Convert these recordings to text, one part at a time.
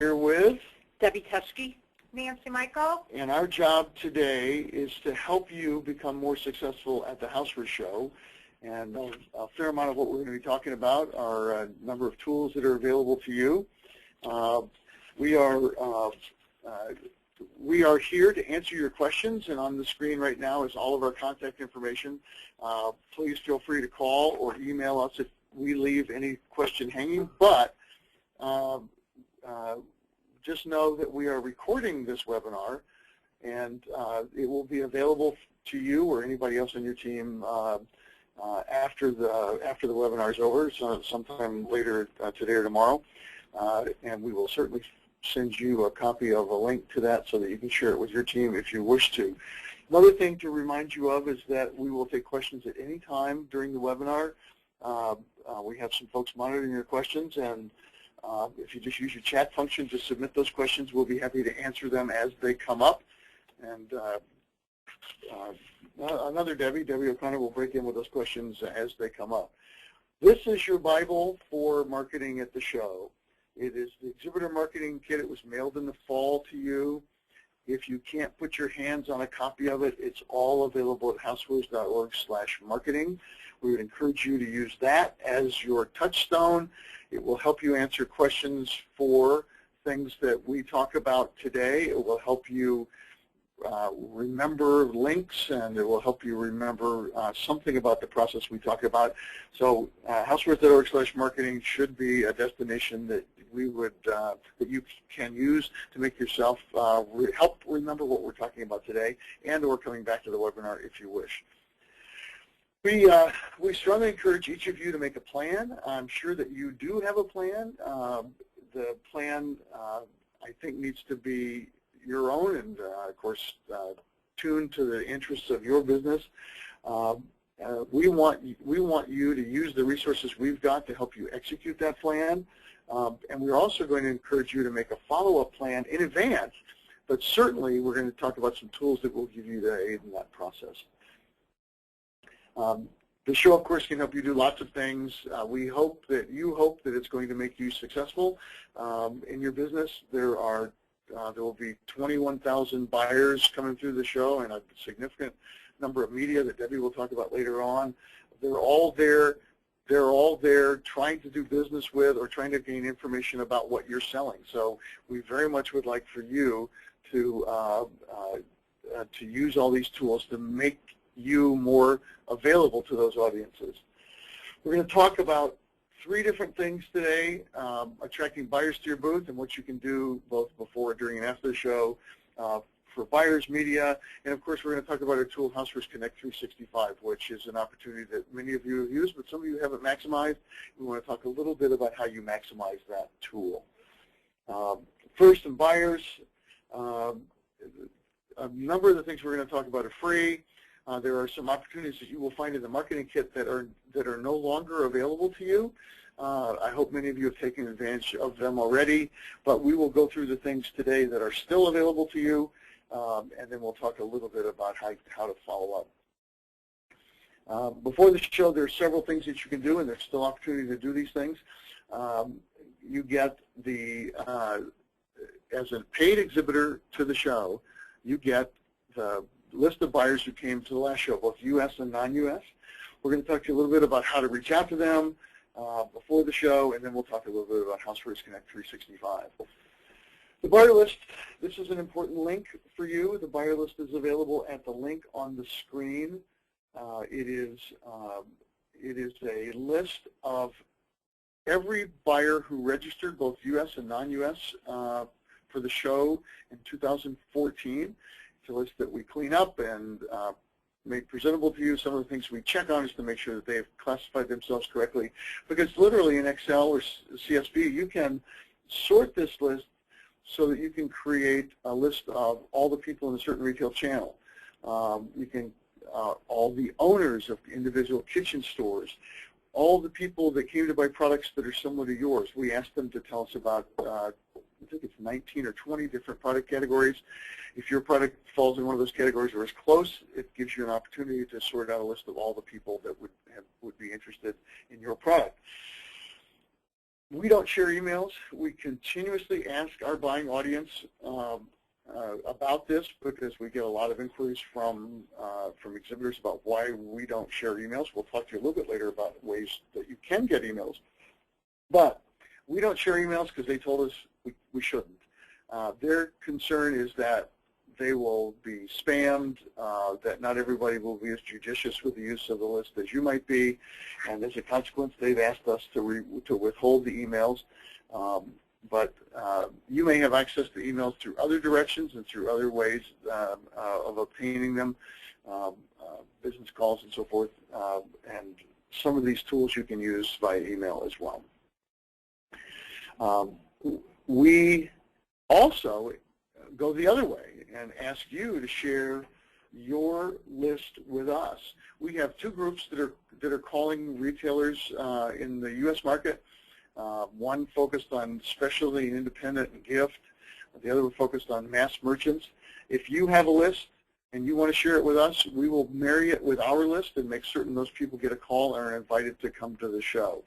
Here with Debbie Teschke. Nancy Michael. And our job today is to help you become more successful at the Housewares Show. And a fair amount of what we're going to be talking about are a number of tools that are available to you. We are here to answer your questions, and on the screen right now is all of our contact information. Please feel free to call or email us if we leave any question hanging, but just know that we are recording this webinar, and it will be available to you or anybody else on your team after the webinar is over, so sometime later today or tomorrow, and we will certainly send you a copy of a link to that so that you can share it with your team if you wish to. Another thing to remind you of is that we will take questions at any time during the webinar. We have some folks monitoring your questions, and if you just use your chat function to submit those questions, we'll be happy to answer them as they come up. And another Debbie O'Connor, will break in with those questions as they come up. This is your Bible for marketing at the show. It is the exhibitor marketing kit. It was mailed in the fall to you. If you can't put your hands on a copy of it, it's all available at housewares.org/marketing. We would encourage you to use that as your touchstone. It will help you answer questions for things that we talk about today. It will help you remember links, and it will help you remember something about the process we talk about. So housewares.org/marketing should be a destination that we would that you can use to make yourself help remember what we're talking about today, and or coming back to the webinar if you wish. We strongly encourage each of you to make a plan. I'm sure that you do have a plan. The plan, I think, needs to be your own, and of course tuned to the interests of your business. We want you to use the resources we've got to help you execute that plan, and we're also going to encourage you to make a follow-up plan in advance. But certainly, we're going to talk about some tools that will give you the aid in that process. The show, of course, can help you do lots of things. We hope that it's going to make you successful in your business. There will be 21,000 buyers coming through the show, and a significant number of media that Debbie will talk about later on. They're all there. They're all there trying to do business with or trying to gain information about what you're selling. So we very much would like for you to use all these tools to make you more available to those audiences. We're going to talk about 3 different things today: attracting buyers to your booth and what you can do both before, during, and after the show for buyers, media, and of course we're going to talk about our tool, Housewares Connect 365, which is an opportunity that many of you have used, but some of you haven't maximized. We want to talk a little bit about how you maximize that tool. First, in buyers, a number of the things we're going to talk about are free. There are some opportunities that you will find in the marketing kit that are no longer available to you. I hope many of you have taken advantage of them already, but we will go through the things today that are still available to you, and then we'll talk a little bit about how to follow up. Before the show, there are several things that you can do, and there's still opportunity to do these things. You get as a paid exhibitor to the show, you get the list of buyers who came to the last show, both U.S. and non-U.S. We're going to talk to you a little bit about how to reach out to them before the show, and then we'll talk a little bit about Housewares Connect 365. The buyer list, this is an important link for you. The buyer list is available at the link on the screen. It is a list of every buyer who registered, both U.S. and non-U.S., for the show in 2014. It's a list that we clean up and make presentable to you. Some of the things we check on is to make sure that they've classified themselves correctly, because literally in Excel or CSV you can sort this list so that you can create a list of all the people in a certain retail channel. You can all the owners of individual kitchen stores, all the people that came to buy products that are similar to yours. We asked them to tell us about I think it's 19 or 20 different product categories. If your product falls in one of those categories or is close, it gives you an opportunity to sort out a list of all the people that would be interested in your product. We don't share emails. We continuously ask our buying audience about this because we get a lot of inquiries from exhibitors about why we don't share emails. We'll talk to you a little bit later about ways that you can get emails. But we don't share emails because they told us we shouldn't. Their concern is that they will be spammed, that not everybody will be as judicious with the use of the list as you might be, and as a consequence, they've asked us to withhold the emails. But you may have access to emails through other directions and through other ways of obtaining them, business calls and so forth, and some of these tools you can use via email as well. We also go the other way and ask you to share your list with us. We have two groups that are calling retailers in the U.S. market. One focused on specialty and independent and gift. The other focused on mass merchants. If you have a list and you want to share it with us, we will marry it with our list and make certain those people get a call and are invited to come to the show.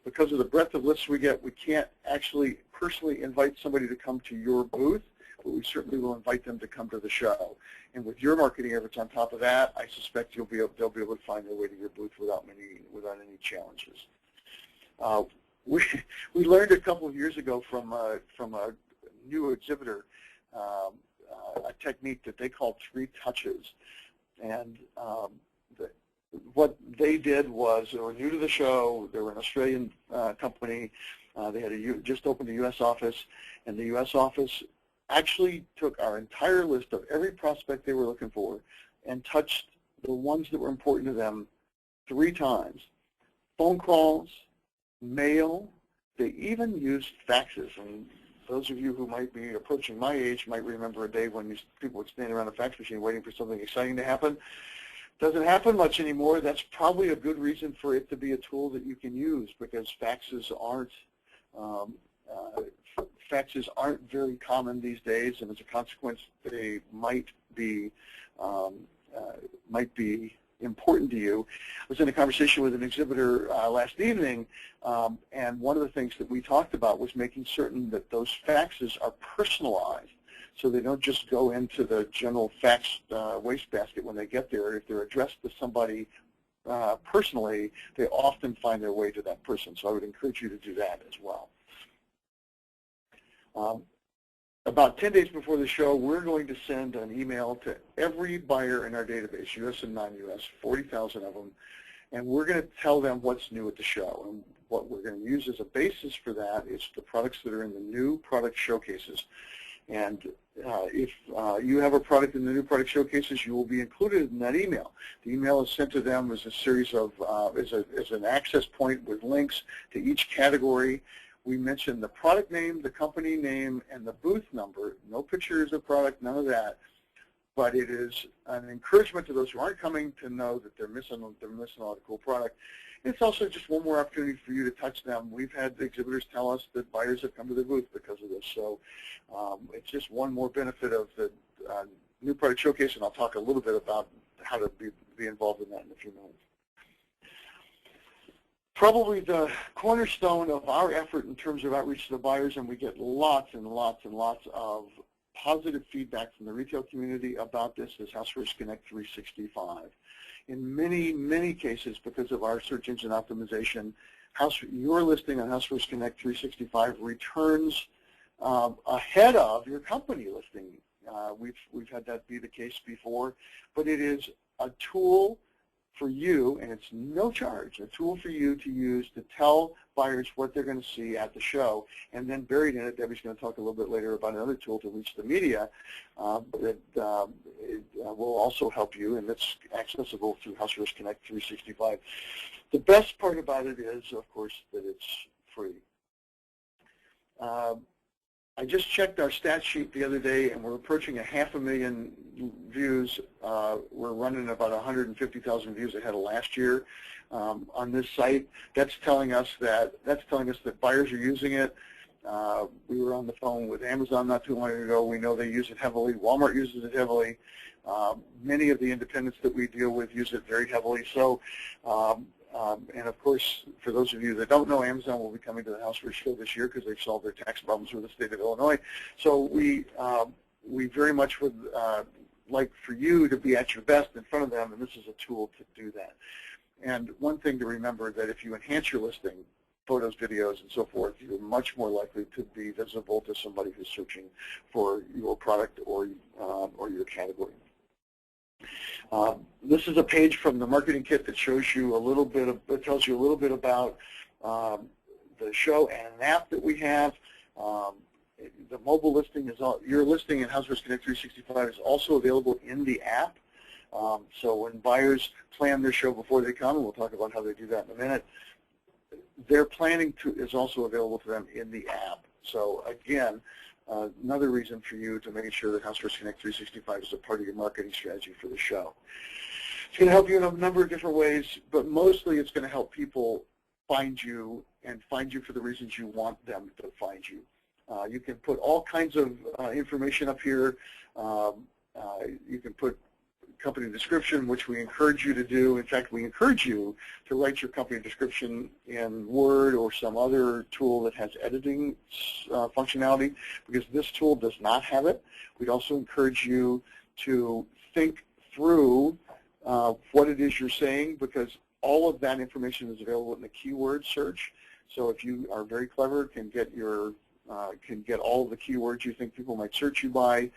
Because of the breadth of lists we get, we can't actually personally invite somebody to come to your booth, but we certainly will invite them to come to the show. And with your marketing efforts on top of that, I suspect they'll be able to find their way to your booth without any challenges. We learned a couple of years ago from a new exhibitor a technique that they call 3 touches. And what they did was, they were new to the show, they were an Australian company, they had just opened a U.S. office, and the U.S. office actually took our entire list of every prospect they were looking for and touched the ones that were important to them 3 times. Phone calls, mail, they even used faxes. And those of you who might be approaching my age might remember a day when people would stand around a fax machine waiting for something exciting to happen. Doesn't happen much anymore. That's probably a good reason for it to be a tool that you can use, because faxes aren't very common these days, and as a consequence, they might be important to you. I was in a conversation with an exhibitor last evening, and one of the things that we talked about was making certain that those faxes are personalized, so they don't just go into the general fax wastebasket when they get there. If they're addressed to somebody personally, they often find their way to that person. So I would encourage you to do that as well. About 10 days before the show, we're going to send an email to every buyer in our database, U.S. and non-U.S., 40,000 of them, and we're going to tell them what's new at the show. And what we're going to use as a basis for that is the products that are in the new product showcases. And if you have a product in the new product showcases, you will be included in that email. The email is sent to them as a series of, as an access point with links to each category. We mention the product name, the company name, and the booth number. No pictures of product, none of that. But it is an encouragement to those who aren't coming to know that they're missing out on a cool product. It's also just one more opportunity for you to touch them. We've had the exhibitors tell us that buyers have come to their booth because of this. So it's just one more benefit of the new product showcase, and I'll talk a little bit about how to be involved in that in a few minutes. Probably the cornerstone of our effort in terms of outreach to the buyers, and we get lots and lots and lots of positive feedback from the retail community about this, is Housewares Connect 365. In many, many cases, because of our search engine optimization, your listing on Housewares Connect 365 returns ahead of your company listing. We've had that be the case before, but it is a tool for you, and it's no charge, a tool for you to use to tell buyers what they're going to see at the show. And then buried in it, Debbie's going to talk a little bit later about another tool to reach the media that will also help you, and it's accessible through Housewares Connect 365. The best part about it is, of course, that it's free. I just checked our stat sheet the other day, and we're approaching 500,000 views. We're running about 150,000 views ahead of last year on this site. That's telling us that buyers are using it. We were on the phone with Amazon not too long ago. We know they use it heavily. Walmart uses it heavily. Many of the independents that we deal with use it very heavily. So And of course, for those of you that don't know, Amazon will be coming to the Housewares Show this year because they've solved their tax problems with the state of Illinois. So we very much would like for you to be at your best in front of them, and this is a tool to do that. And one thing to remember, that if you enhance your listing, photos, videos, and so forth, you're much more likely to be visible to somebody who's searching for your product or your category. This is a page from the marketing kit that shows you a little bit of, it tells you a little bit about the show and an app that we have. The mobile listing is your listing in Housewares Connect 365 is also available in the app. So when buyers plan their show before they come, and we'll talk about how they do that in a minute, their planning is also available to them in the app. So again, another reason for you to make sure that Housewares Connect 365 is a part of your marketing strategy for the show. It's going to help you in a number of different ways, but mostly it's going to help people find you and find you for the reasons you want them to find you. You can put all kinds of information up here. You can put company description, which we encourage you to do. In fact, we encourage you to write your company description in Word or some other tool that has editing functionality, because this tool does not have it. We'd also encourage you to think through what it is you're saying, because all of that information is available in the keyword search. So if you are very clever, can get all of the keywords you think people might search you by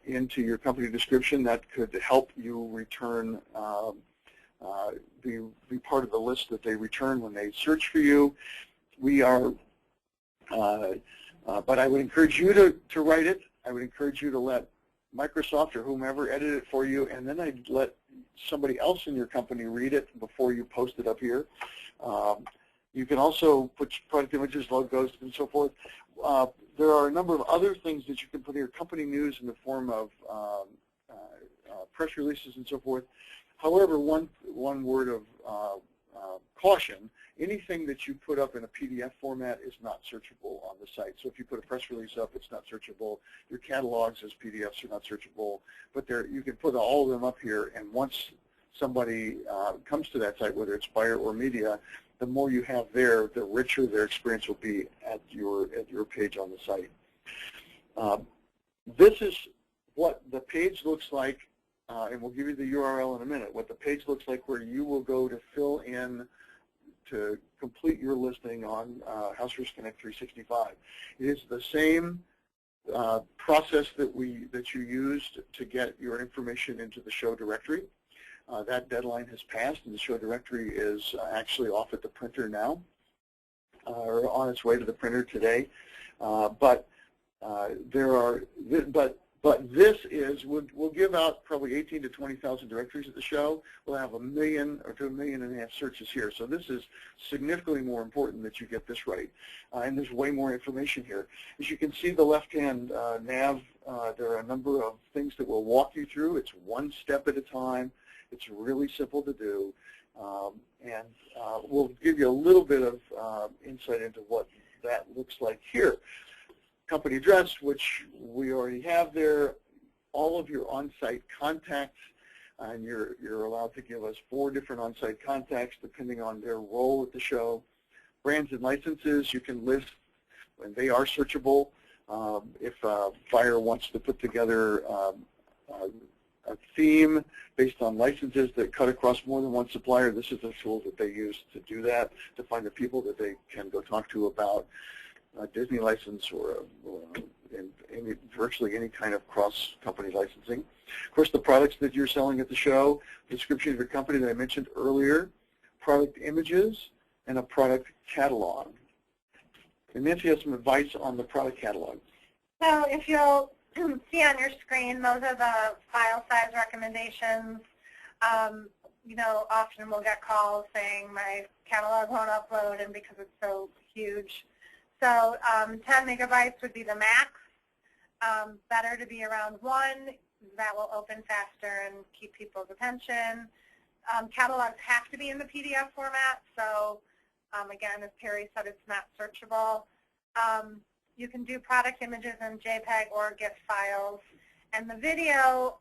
into your company description. That could help you return, be part of the list that they return when they search for you. We are, but I would encourage you to write it. I would encourage you to let Microsoft or whomever edit it for you, and then I'd let somebody else in your company read it before you post it up here. You can also put product images, logos, and so forth. There are a number of other things that you can put in your company news in the form of press releases and so forth. However, one word of caution: anything that you put up in a PDF format is not searchable on the site. So if you put a press release up, it's not searchable. Your catalogs as PDFs are not searchable. But you can put all of them up here, and once somebody comes to that site, whether it's buyer or media, the more you have there, the richer their experience will be at your page on the site. This is what the page looks like, and we'll give you the URL in a minute, what the page looks like where you will go to fill in to complete your listing on Housewares Connect 365. It is the same process that you used to get your information into the show directory. That deadline has passed, and the show directory is actually off at the printer now, or on its way to the printer today. But this is, we'll give out probably 18 to 20,000 directories at the show. We'll have 1 million or 2.5 million searches here. So this is significantly more important that you get this right. And there's way more information here. As you can see, the left-hand nav, there are a number of things that we'll walk you through. It's one step at a time. It's really simple to do, and we'll give you a little bit of insight into what that looks like here. Company address, which we already have there, all of your on-site contacts, and you're allowed to give us 4 different on-site contacts depending on their role at the show. Brands and licenses, you can list, and they are searchable. If a buyer wants to put together a theme based on licenses that cut across more than one supplier, this is the tool that they use to do that, to find the people that they can go talk to about a Disney license or virtually any kind of cross-company licensing. Of course, the products that you're selling at the show, description of your company that I mentioned earlier, product images, and a product catalog. And Nancy has some advice on the product catalog. So if you'll see on your screen, those are the file size recommendations. You know, often we'll get calls saying my catalog won't upload, and because it's so huge. So 10 megabytes would be the max. Better to be around 1. That will open faster and keep people's attention. Catalogs have to be in the PDF format. So again, as Perry said, it's not searchable. You can do product images in JPEG or GIF files. And the video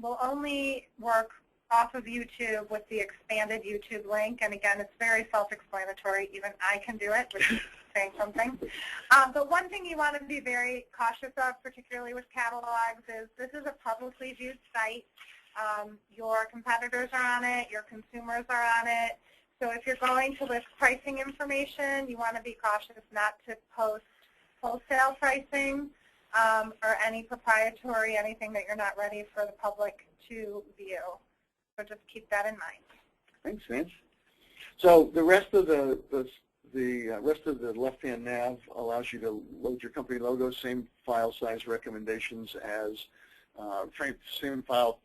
will only work off of YouTube with the expanded YouTube link. And again, it's very self-explanatory. Even I can do it, which is saying something. But one thing you want to be very cautious of, particularly with catalogs, is this is a publicly viewed site. Your competitors are on it. Your consumers are on it. So if you're going to list pricing information, you want to be cautious not to post wholesale pricing or any proprietary, anything that you're not ready for the public to view. So just keep that in mind. Thanks, Vince. So the rest of the rest of the left-hand nav allows you to load your company logo, same file size recommendations as same file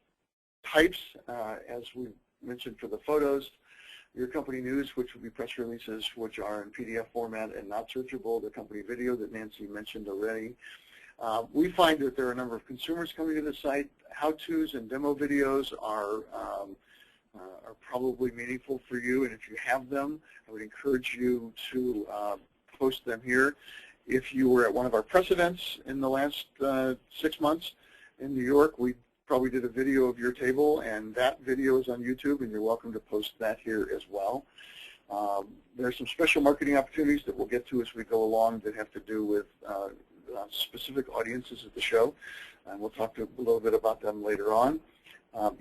types as we mentioned for the photos. Your company news, which would be press releases, which are in PDF format and not searchable. The company video that Nancy mentioned already. We find that there are a number of consumers coming to the site. How-tos and demo videos are probably meaningful for you, and if you have them, I would encourage you to post them here. If you were at one of our press events in the last 6 months in New York, we probably did a video of your table, and that video is on YouTube, and you're welcome to post that here as well. There are some special marketing opportunities that we'll get to as we go along that have to do with specific audiences at the show, and we'll talk a little bit about them later on.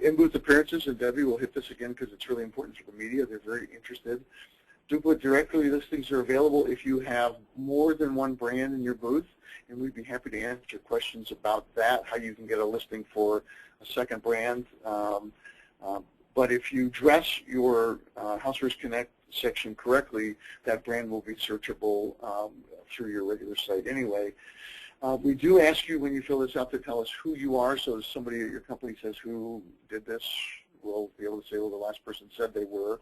In-booth appearances, and Debbie will hit this again because it's really important for the media. They're very interested. Duplicate directory listings are available if you have more than one brand in your booth, and we'd be happy to answer questions about that, how you can get a listing for a second brand. But if you dress your Housewares Connect section correctly, that brand will be searchable through your regular site anyway. We do ask you when you fill this out to tell us who you are, so if somebody at your company says who did this, we'll be able to say, well, the last person said they were.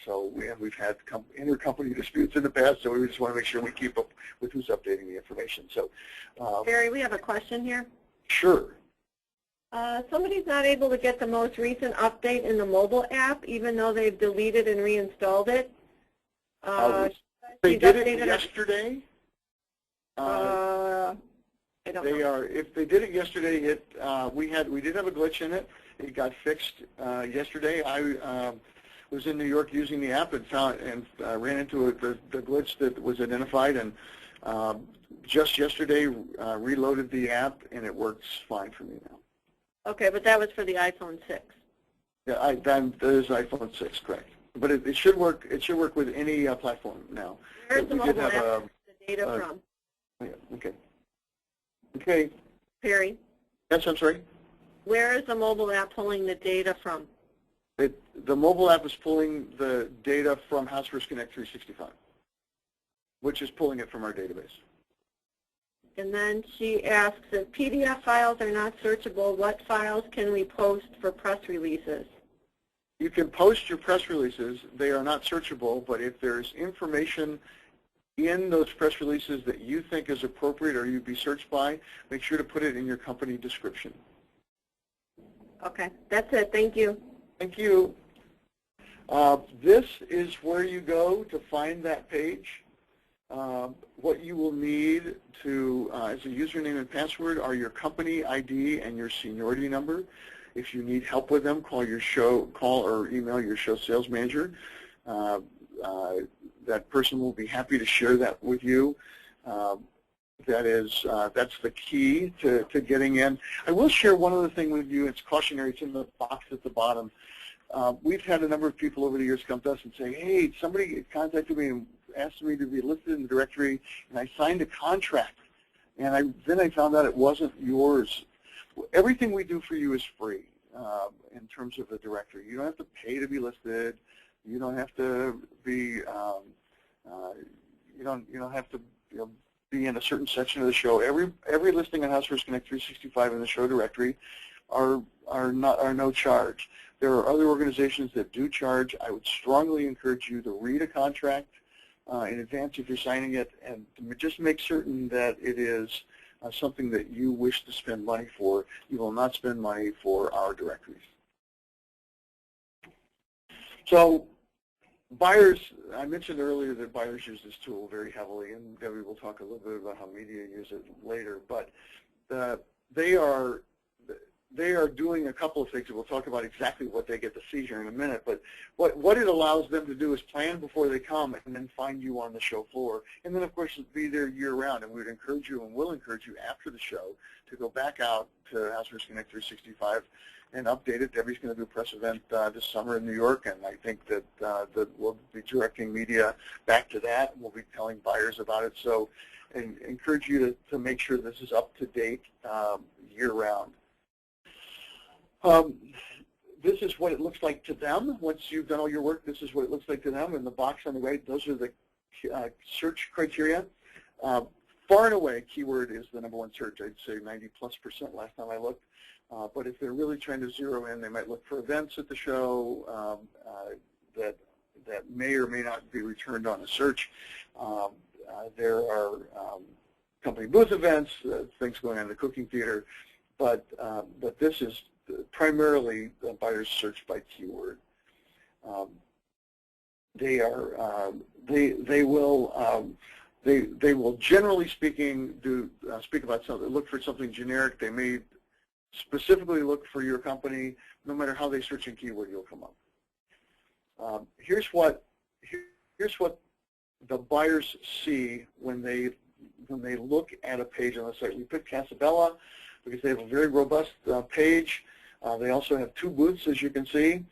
So we've had intercompany disputes in the past, so we just want to make sure we keep up with who's updating the information. So, Barry, we have a question here. Sure. Somebody's not able to get the most recent update in the mobile app, even though they've deleted and reinstalled it. They did it yesterday. I don't know. If they did it yesterday, we did have a glitch in it. It got fixed yesterday. I was in New York using the app and ran into the glitch that was identified, and just yesterday reloaded the app, and it works fine for me now. Okay, but that was for the iPhone 6. Yeah, that is iPhone 6, correct. But it should work. It should work with any platform now. Where's the mobile app the data from? Yeah, okay. Okay. Perry? Yes, I'm sorry? Where is the mobile app pulling the data from? The mobile app is pulling the data from Housewares Connect 365, which is pulling it from our database. And then she asks, if PDF files are not searchable, what files can we post for press releases? You can post your press releases. They are not searchable, but if there's information in those press releases that you think is appropriate or you'd be searched by, make sure to put it in your company description. Okay, that's it. Thank you. Thank you. This is where you go to find that page. What you will need to, as a username and password, are your company ID and your seniority number. If you need help with them, call or email your show sales manager. That person will be happy to share that with you. That's the key to getting in. I will share one other thing with you. It's cautionary. It's in the box at the bottom. We've had a number of people over the years come to us and say, hey, somebody contacted me and asked me to be listed in the directory, and I signed a contract, and then I found out it wasn't yours. Everything we do for you is free in terms of the directory. You don't have to pay to be listed. You don't have to be you don't have to be in a certain section of the show. Every listing on Housewares Connect 365 in the show directory are no charge. There are other organizations that do charge. I would strongly encourage you to read a contract in advance if you're signing it, and just make certain that it is something that you wish to spend money for. You will not spend money for our directories. So buyers, I mentioned earlier that buyers use this tool very heavily, and Debbie will talk a little bit about how media use it later, but they are doing a couple of things, and we'll talk about exactly what they get to see here in a minute. But what it allows them to do is plan before they come and then find you on the show floor. And then, of course, be there year-round. And we would encourage you and will encourage you after the show to go back out to Housewares Connect 365 and update it. Debbie's going to do a press event this summer in New York, and I think that, that we'll be directing media back to that, and we'll be telling buyers about it. So and encourage you to make sure this is up to date year-round. This is what it looks like to them. Once you've done all your work, this is what it looks like to them. In the box on the right, those are the search criteria. Far and away, keyword is the #1 search. I'd say 90+% last time I looked. But if they're really trying to zero in, they might look for events at the show that may or may not be returned on a search. There are company booth events, things going on in the cooking theater, but this is primarily the buyers search by keyword. They will generally speaking speak about something, look for something generic. They may specifically look for your company. No matter how they search in keyword, you'll come up. Here's what the buyers see when they look at a page on the site. We picked Casabella because they have a very robust page. They also have 2 booths, as you can see.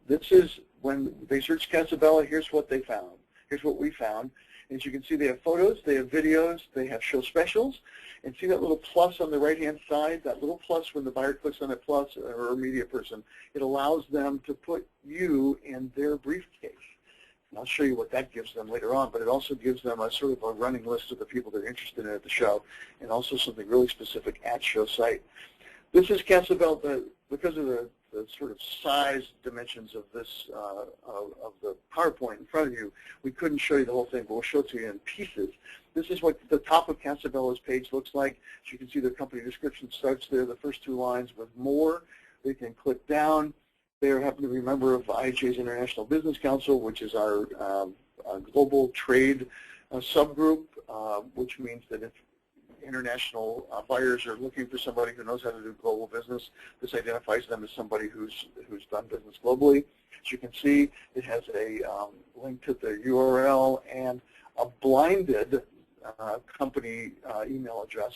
This is when they searched Casabella. Here's what they found. Here's what we found. As you can see, they have photos, they have videos, they have show specials. And see that little plus on the right-hand side? That little plus, when the buyer clicks on that plus, or a media person, it allows them to put you in their briefcase. And I'll show you what that gives them later on, but it also gives them a sort of a running list of the people they're interested in at the show, and also something really specific at show site. This is Casabella, because of the sort of size dimensions of this, of the PowerPoint in front of you, we couldn't show you the whole thing, but we'll show it to you in pieces. This is what the top of Casabella's page looks like. As you can see, their company description starts there, the first 2 lines with more. They can click down. They happen to be a member of IHA's International Business Council, which is our global trade subgroup, which means that if international buyers are looking for somebody who knows how to do global business, this identifies them as somebody who's done business globally. As you can see, it has a link to the URL and a blinded company email address.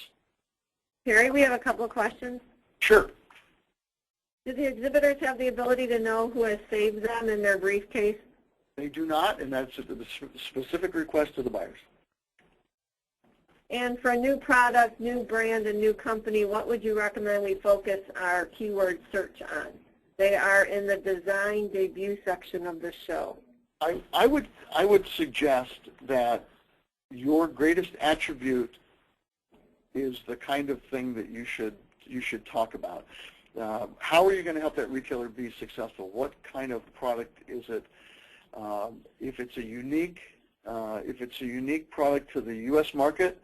Perry, we have a couple of questions. Sure. Do the exhibitors have the ability to know who has saved them in their briefcase? They do not, and that's the specific request to the buyers. And for a new product, new brand, and new company, what would you recommend we focus our keyword search on? They are in the design debut section of the show. I would suggest that your greatest attribute is the kind of thing that you should talk about. How are you going to help that retailer be successful? What kind of product is it? If it's a unique product to the U.S. market,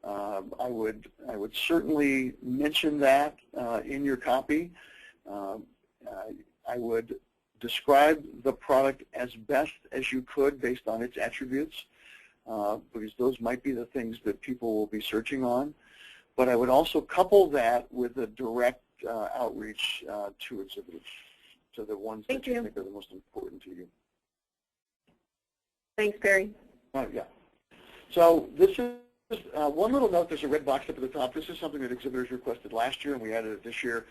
I would certainly mention that in your copy. I would describe the product as best as you could based on its attributes, because those might be the things that people will be searching on. But I would also couple that with a direct outreach to exhibitors, to the ones that you think are the most important to you. Thanks, Perry. Yeah. So this is one little note. There's a red box up at the top. This is something that exhibitors requested last year, and we added it this year.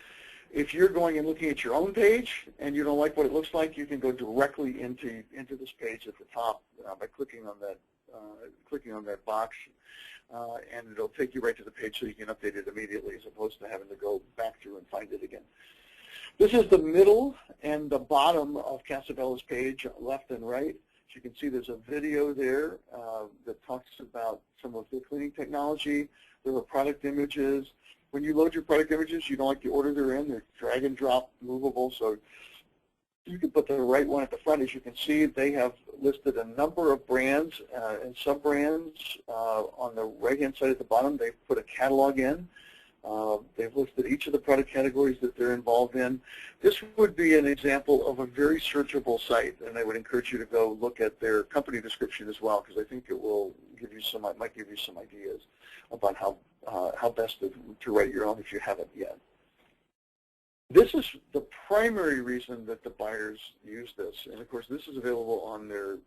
If you're going and looking at your own page and you don't like what it looks like, you can go directly into this page at the top by clicking on that box, and it'll take you right to the page so you can update it immediately, as opposed to having to go back through and find it again. This is the middle and the bottom of Casabella's page, left and right. As you can see, there's a video there that talks about some of the cleaning technology. There are product images. When you load your product images, you don't like the order they're in. They're drag and drop movable, so you can put the right one at the front. As you can see, they have listed a number of brands and sub-brands. On the right-hand side at the bottom, they've put a catalog in. They've listed each of the product categories that they're involved in. This would be an example of a very searchable site, and I would encourage you to go look at their company description as well, because I think it will give you might give you some ideas about how best to write your own if you haven't yet. This is the primary reason that the buyers use this. And of course, this is available on their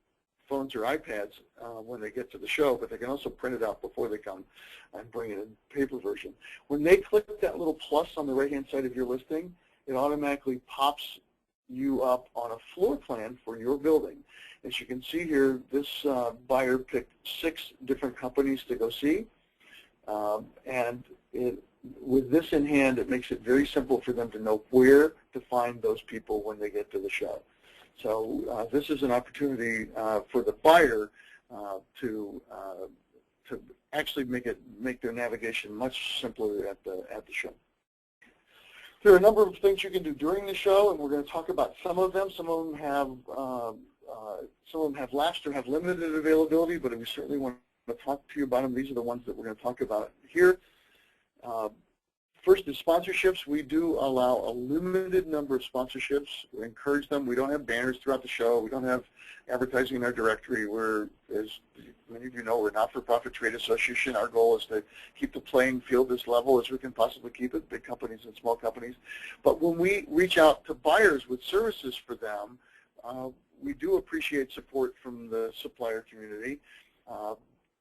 phones or iPads when they get to the show, but they can also print it out before they come and bring it in paper version. When they click that little plus on the right-hand side of your listing, it automatically pops you up on a floor plan for your building. As you can see here, this buyer picked 6 different companies to go see, and with this in hand, it makes it very simple for them to know where to find those people when they get to the show. So this is an opportunity for the buyer to actually make their navigation much simpler at the show. There are a number of things you can do during the show, and we're going to talk about some of them. Some of them have lapsed or have limited availability, but we certainly want to talk to you about them. These are the ones that we're going to talk about here. First is sponsorships. We do allow a limited number of sponsorships. We encourage them. We don't have banners throughout the show. We don't have advertising in our directory. We're, as many of you know, we're a not-for-profit trade association. Our goal is to keep the playing field as level as we can possibly keep it, big companies and small companies. But when we reach out to buyers with services for them, we do appreciate support from the supplier community.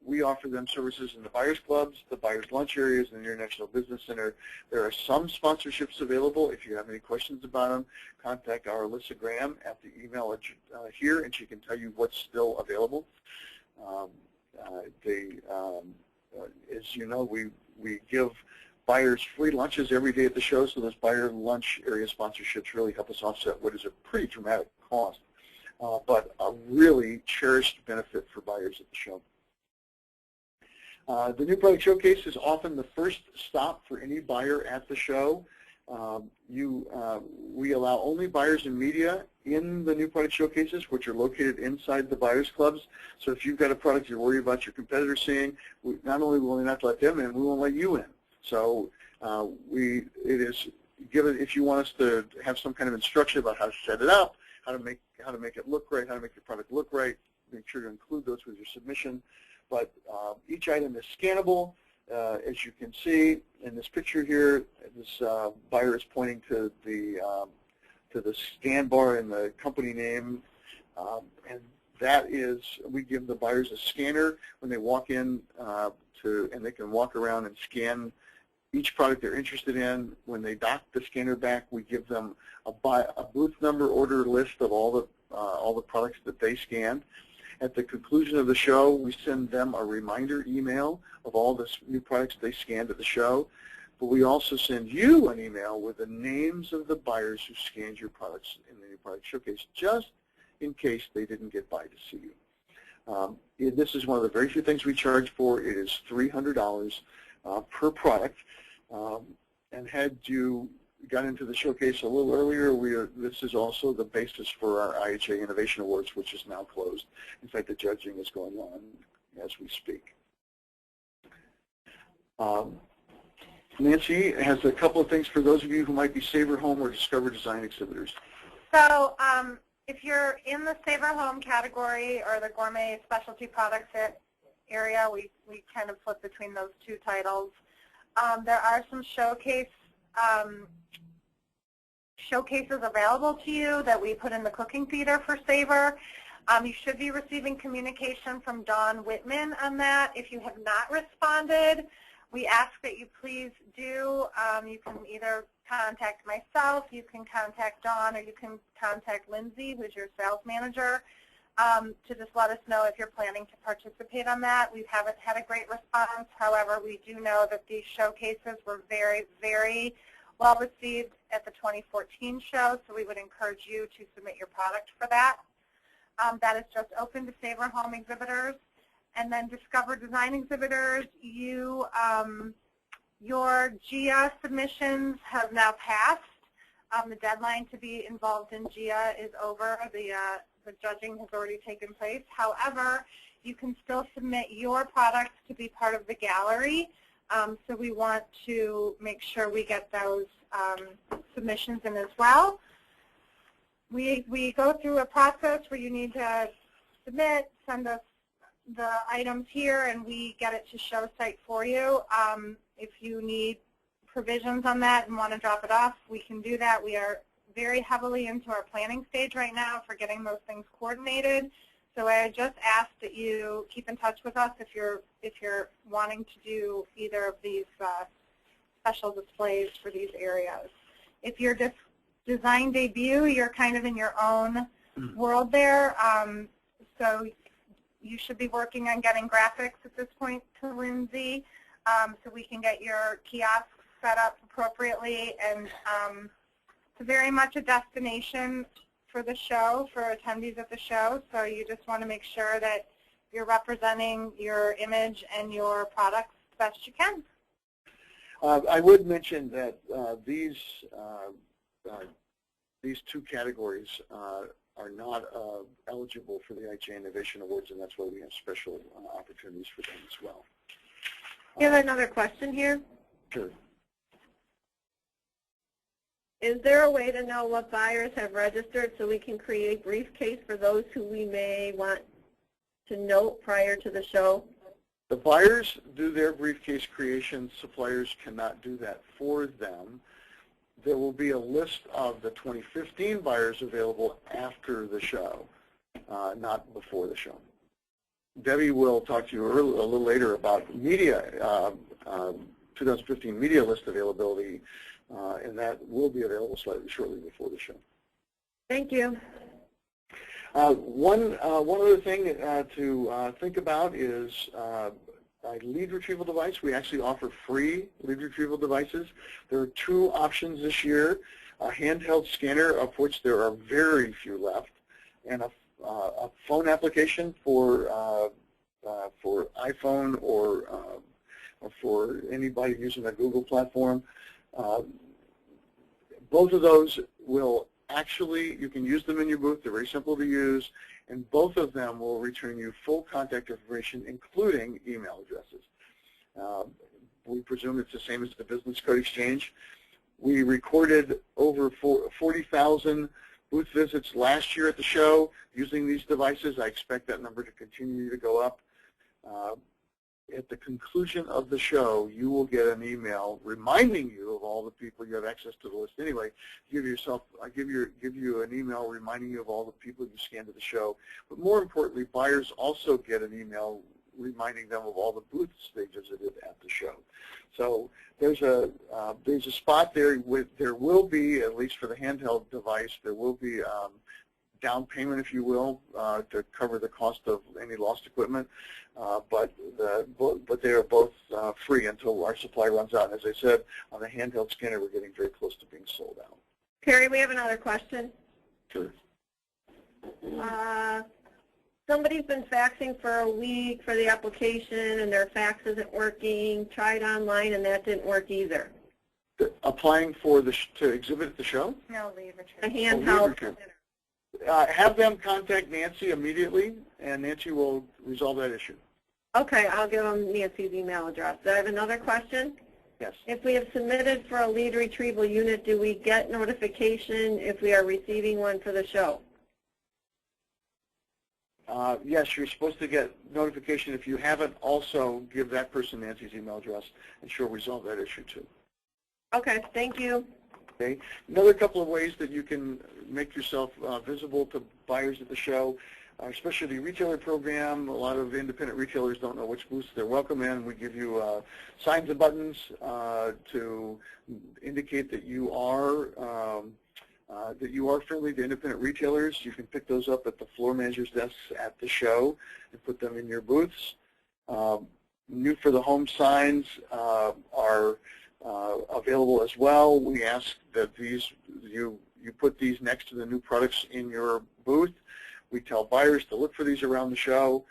We offer them services in the buyers clubs, the buyers lunch areas, and the International Business Center. There are some sponsorships available. If you have any questions about them, contact our Alyssa Graham at the email here, and she can tell you what's still available. As you know, we give buyers free lunches every day at the show, so those buyer lunch area sponsorships really help us offset what is a pretty dramatic cost, but a really cherished benefit for buyers at the show. The New Product Showcase is often the first stop for any buyer at the show. We allow only buyers and media in the New Product Showcases, which are located inside the buyers clubs. So if you've got a product you're worried about your competitors seeing, not only will we not let them in, we won't let you in. So if you want us to have some kind of instruction about how to set it up, how to make it look right, how to make your product look right, make sure to include those with your submission. But each item is scannable. As you can see in this picture here, this buyer is pointing to the scan bar and the company name, and that is, we give the buyers a scanner when they walk in and they can walk around and scan each product they're interested in. When they dock the scanner back, we give them a booth number order list of all the products that they scanned. At the conclusion of the show, we send them a reminder email of all the new products they scanned at the show. But we also send you an email with the names of the buyers who scanned your products in the New Product Showcase, just in case they didn't get by to see you. This is one of the very few things we charge for. It is $300 per product. And had you got into the showcase a little earlier, this is also the basis for our IHA Innovation Awards, which is now closed. In fact, the judging is going on as we speak. Nancy has a couple of things for those of you who might be Savor Home or Discover Design exhibitors. So if you're in the Savor Home category or the gourmet specialty products area, we kind of flip between those two titles. There are some showcases available to you that we put in the cooking theater for Savor. You should be receiving communication from Dawn Whitman on that. If you have not responded, we ask that you please do. You can either contact myself, you can contact Dawn, or you can contact Lindsay, who's your sales manager, to just let us know if you're planning to participate on that. We haven't had a great response. However, we do know that these showcases were very, very well received at the 2014 show, so we would encourage you to submit your product for that. That is just open to Savor Home exhibitors. And then Discover Design exhibitors, your GIA submissions have now passed. The deadline to be involved in GIA is over. The judging has already taken place. However, you can still submit your products to be part of the gallery. So we want to make sure we get those submissions in as well. We go through a process where you need to submit, send us the items here, and we get it to show site for you. If you need provisions on that and want to drop it off, we can do that. We are very heavily into our planning stage right now for getting those things coordinated. So I just ask that you keep in touch with us if you're wanting to do either of these special displays for these areas. If you're just design debut, you're kind of in your own world there. So you should be working on getting graphics at this point to Lindsay, so we can get your kiosks set up appropriately. And it's very much a destination for the show, for attendees at the show. So you just want to make sure that you're representing your image and your products as best you can. I would mention that these two categories are not eligible for the IHA Innovation Awards, and that's why we have special opportunities for them as well. You have another question here? Sure. Is there a way to know what buyers have registered so we can create briefcase for those who we may want to note prior to the show? The buyers do their briefcase creation. Suppliers cannot do that for them. There will be a list of the 2015 buyers available after the show, not before the show. Debbie will talk to you a little later about media, 2015 media list availability, and that will be available slightly shortly before the show. Thank you. One other thing to think about is a lead retrieval device. We actually offer free lead retrieval devices. There are two options this year: a handheld scanner, of which there are very few left, and a phone application for iPhone or for anybody using a Google platform. Both of those will actually, you can use them in your booth. They're very simple to use, and both of them will return you full contact information, including email addresses. We presume it's the same as the business card exchange. We recorded over 40,000 booth visits last year at the show using these devices. I expect that number to continue to go up. At the conclusion of the show, you will get an email reminding you of all the people. You have access to the list anyway. Give you an email reminding you of all the people you scanned at the show. But more importantly, buyers also get an email reminding them of all the booths they visited at the show. So there's a spot there. There will be, at least for the handheld device, there will be down payment, if you will, to cover the cost of any lost equipment. But they are both free until our supply runs out. And as I said, on the handheld scanner, we're getting very close to being sold out. Perry, we have another question. Sure. Somebody's been faxing for a week for the application, and their fax isn't working. Tried online, and that didn't work either. Applying for to exhibit at the show? No, leave retrieval. A handheld. Have them contact Nancy immediately, and Nancy will resolve that issue. Okay, I'll give them Nancy's email address. I have another question. Yes. If we have submitted for a lead retrieval unit, do we get notification if we are receiving one for the show? Yes, you're supposed to get notification. If you haven't, also give that person Nancy's email address, and she'll resolve that issue too. Okay, thank you. Okay. Another couple of ways that you can make yourself visible to buyers at the show. Our specialty retailer program, a lot of independent retailers don't know which booths they're welcome in. We give you signs and buttons to indicate that you are friendly to independent retailers. You can pick those up at the floor manager's desks at the show and put them in your booths. New for the home signs are available as well. We ask that you put these next to the new products in your booth. We tell buyers to look for these around the show.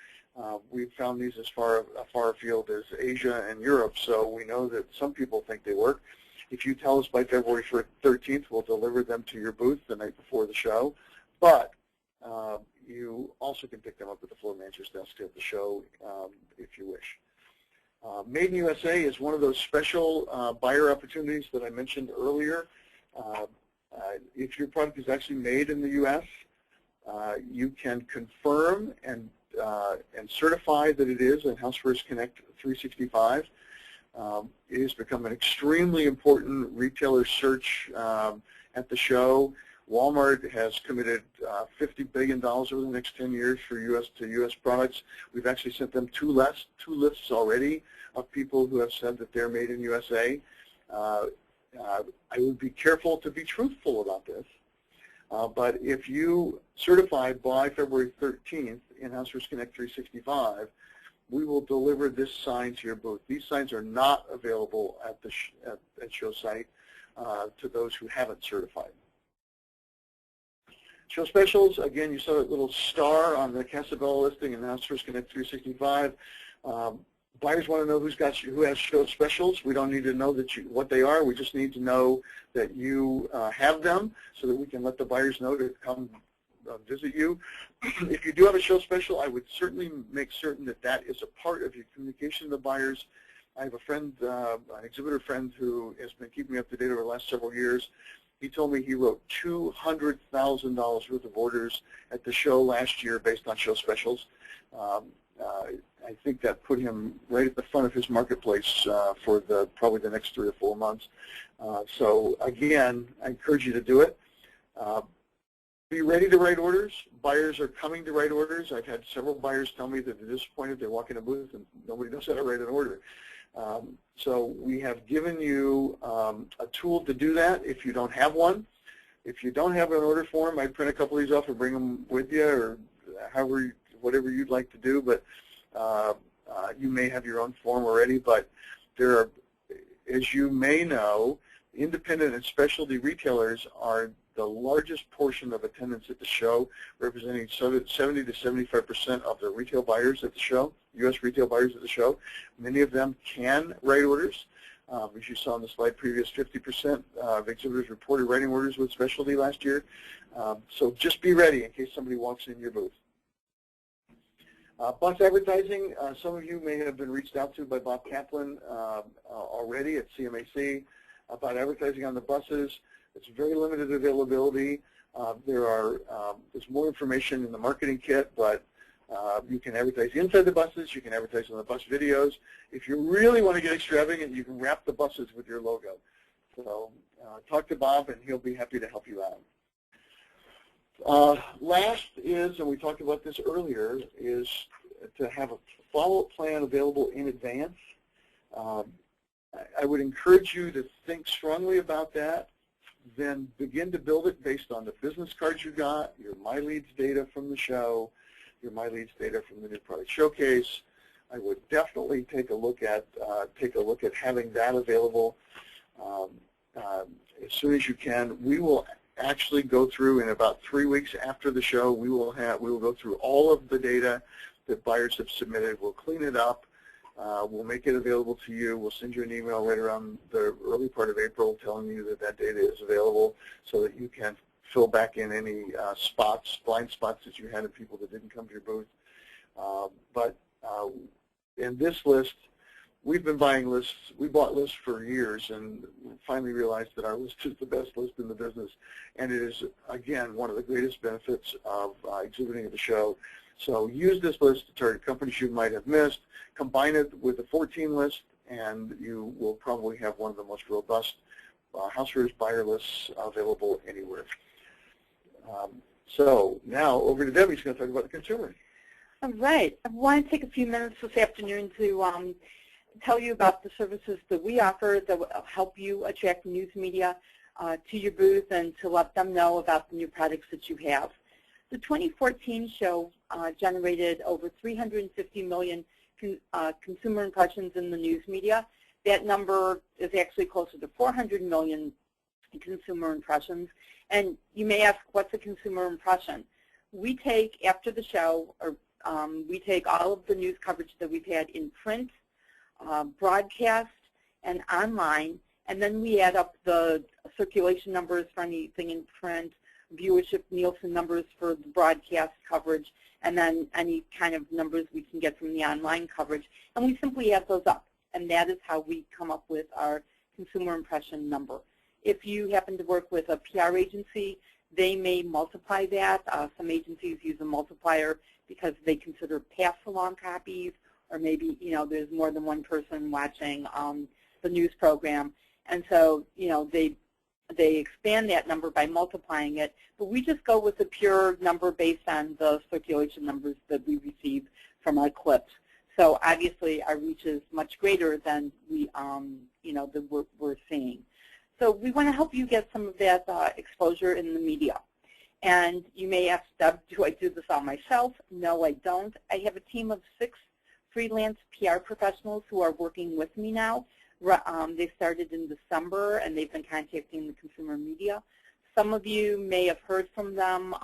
We've found these as far afield as Asia and Europe, so we know that some people think they work. If you tell us by February 13th, we'll deliver them to your booth the night before the show. But you also can pick them up at the floor manager's desk at the show if you wish. Made in USA is one of those special buyer opportunities that I mentioned earlier. If your product is actually made in the U.S., you can confirm and certify that it is in Housewares Connect 365. It has become an extremely important retailer search at the show. Walmart has committed $50 billion over the next 10 years for U.S. products. We've actually sent them two lists already of people who have said that they're made in USA. I would be careful to be truthful about this, but if you certify by February 13th in Housewares Connect 365, we will deliver this sign to your booth. These signs are not available at the show site to those who haven't certified. Show specials, again, you saw that little star on the Casabella listing in Housewares Connect 365. Buyers want to know who has show specials. We don't need to know what they are. We just need to know that you have them so that we can let the buyers know to come visit you. If you do have a show special, I would certainly make certain that that is a part of your communication to the buyers. I have a friend, an exhibitor friend, who has been keeping me up to date over the last several years. He told me he wrote $200,000 worth of orders at the show last year based on show specials. I think that put him right at the front of his marketplace for probably the next 3 or 4 months. So again, I encourage you to do it. Be ready to write orders. Buyers are coming to write orders. I've had several buyers tell me that they're disappointed. They walk in a booth and nobody knows how to write an order. So we have given you a tool to do that if you don't have one. If you don't have an order form, I'd print a couple of these off and bring them with you, or whatever you'd like to do. But you may have your own form already. But there are, as you may know, independent and specialty retailers are the largest portion of attendance at the show, representing 70 to 75% of the retail buyers at the show, U.S. retail buyers at the show. Many of them can write orders. As you saw on the slide previous, 50% of exhibitors reported writing orders with specialty last year. So just be ready in case somebody walks in your booth. Bus advertising, some of you may have been reached out to by Bob Kaplan already at CMAC about advertising on the buses. It's very limited availability. There's more information in the marketing kit, but you can advertise inside the buses. You can advertise on the bus videos. If you really want to get extravagant, you can wrap the buses with your logo. So talk to Bob, and he'll be happy to help you out. Last is, and we talked about this earlier, is to have a follow-up plan available in advance. I would encourage you to think strongly about that. Then begin to build it based on the business cards you got, your My Leads data from the show, your My Leads data from the new product showcase. I would definitely take a look at having that available as soon as you can. We will actually go through in about 3 weeks after the show. We will go through all of the data that buyers have submitted. We'll clean it up. We'll make it available to you. We'll send you an email right around the early part of April telling you that that data is available so that you can fill back in any blind spots that you had of people that didn't come to your booth. But in this list, we've been buying lists. We bought lists for years and finally realized that our list is the best list in the business. And it is, again, one of the greatest benefits of exhibiting at the show. So use this list to target companies you might have missed, combine it with the 14 list, and you will probably have one of the most robust housewares buyer lists available anywhere. So now over to Debbie. She's going to talk about the consumer. All right. I want to take a few minutes this afternoon to tell you about the services that we offer that will help you attract news media to your booth and to let them know about the new products that you have. The 2014 show generated over 350 million consumer impressions in the news media. That number is actually closer to 400 million consumer impressions. And you may ask, what's a consumer impression? We take, after the show, we take all of the news coverage that we've had in print, broadcast, and online, and then we add up the circulation numbers for anything in print, viewership Nielsen numbers for the broadcast coverage, and then any kind of numbers we can get from the online coverage, and we simply add those up, and that is how we come up with our consumer impression number. If you happen to work with a PR agency, they may multiply that. Some agencies use a multiplier because they consider pass-along copies or maybe, there's more than one person watching the news program. And so, they expand that number by multiplying it, but we just go with a pure number based on the circulation numbers that we receive from our clips. So obviously our reach is much greater than we're seeing. So we want to help you get some of that exposure in the media. And you may ask, Deb, do I do this all myself? No, I don't. I have a team of 6 freelance PR professionals who are working with me now. They started in December, and they've been contacting the consumer media. Some of you may have heard from them,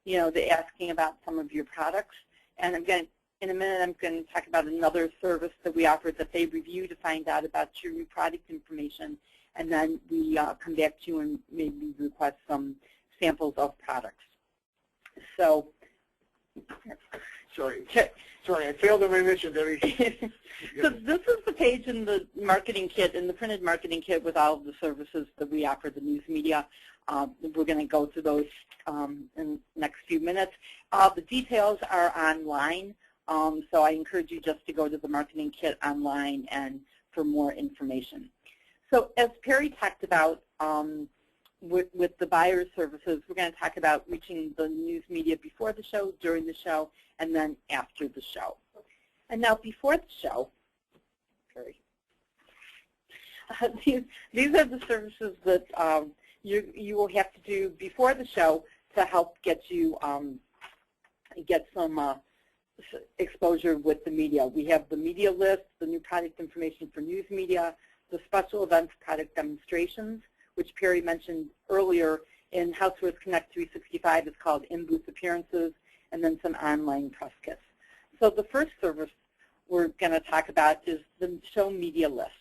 they're asking about some of your products. And again, in a minute, I'm going to talk about another service that we offer that they review to find out about your new product information. And then we come back to you and maybe request some samples of products. So, sorry, I failed on my mission, Debbie. So this is the page in the marketing kit, in the printed marketing kit, with all of the services that we offer the news media. We're going to go through those in the next few minutes. The details are online, so I encourage you just to go to the marketing kit online and for more information. So as Perry talked about, with the buyer services, we're going to talk about reaching the news media before the show, during the show, and then after the show. And now before the show, Perry, these are the services that you will have to do before the show to help get you get some exposure with the media. We have the media list, the new product information for news media, the special events product demonstrations, which Perry mentioned earlier in Housewares Connect 365 is called in-booth appearances, and then some online press kits. So the first service we're going to talk about is the show media list.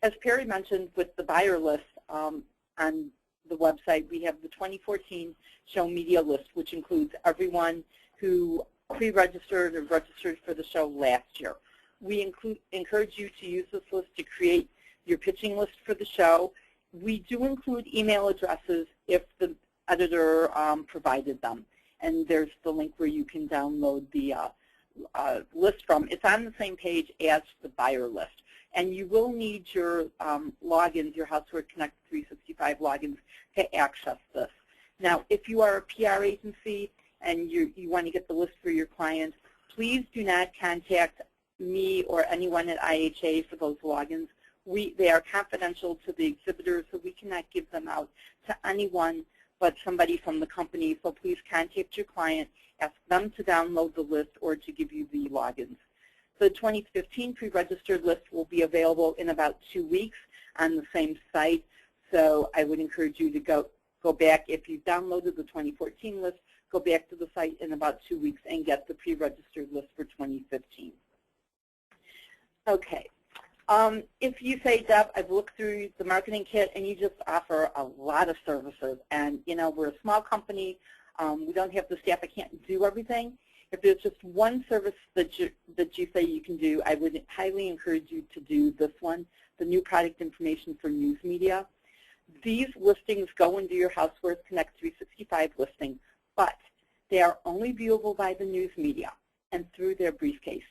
As Perry mentioned, with the buyer list on the website, we have the 2014 show media list, which includes everyone who pre-registered or registered for the show last year. We encourage you to use this list to create your pitching list for the show. We do include email addresses if the editor provided them. And there's the link where you can download the list from. It's on the same page as the buyer list. And you will need your logins, your Housewares Connect 365 logins, to access this. Now, if you are a PR agency and you want to get the list for your clients, please do not contact me or anyone at IHA for those logins. They are confidential to the exhibitors, so we cannot give them out to anyone but somebody from the company. So please contact your client, ask them to download the list or to give you the logins. The 2015 pre-registered list will be available in about 2 weeks on the same site. So I would encourage you to go back. If you downloaded the 2014 list, go back to the site in about 2 weeks and get the pre-registered list for 2015. Okay. If you say, Deb, I've looked through the marketing kit and you just offer a lot of services, and we're a small company, we don't have the staff, I can't do everything. If there's just one service that you say you can do, I would highly encourage you to do this one, the new product information for news media. These listings go into your Housewares Connect 365 listing, but they are only viewable by the news media and through their briefcase.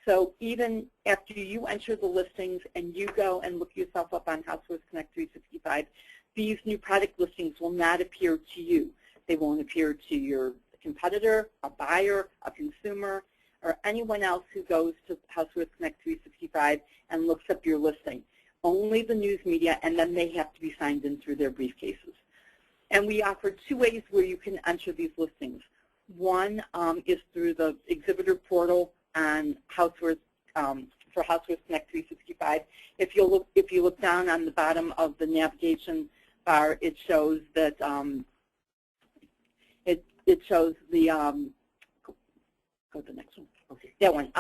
So even after you enter the listings and you go and look yourself up on Housewares Connect 365, these new product listings will not appear to you. They won't appear to your competitor, a buyer, a consumer, or anyone else who goes to Housewares Connect 365 and looks up your listing. Only the news media, and then they have to be signed in through their briefcases. And we offer 2 ways where you can enter these listings. One is through the exhibitor portal on Housewares for Housewares Connect 365. If you look down on the bottom of the navigation bar, it shows that it shows the go to the next one. Okay. That one.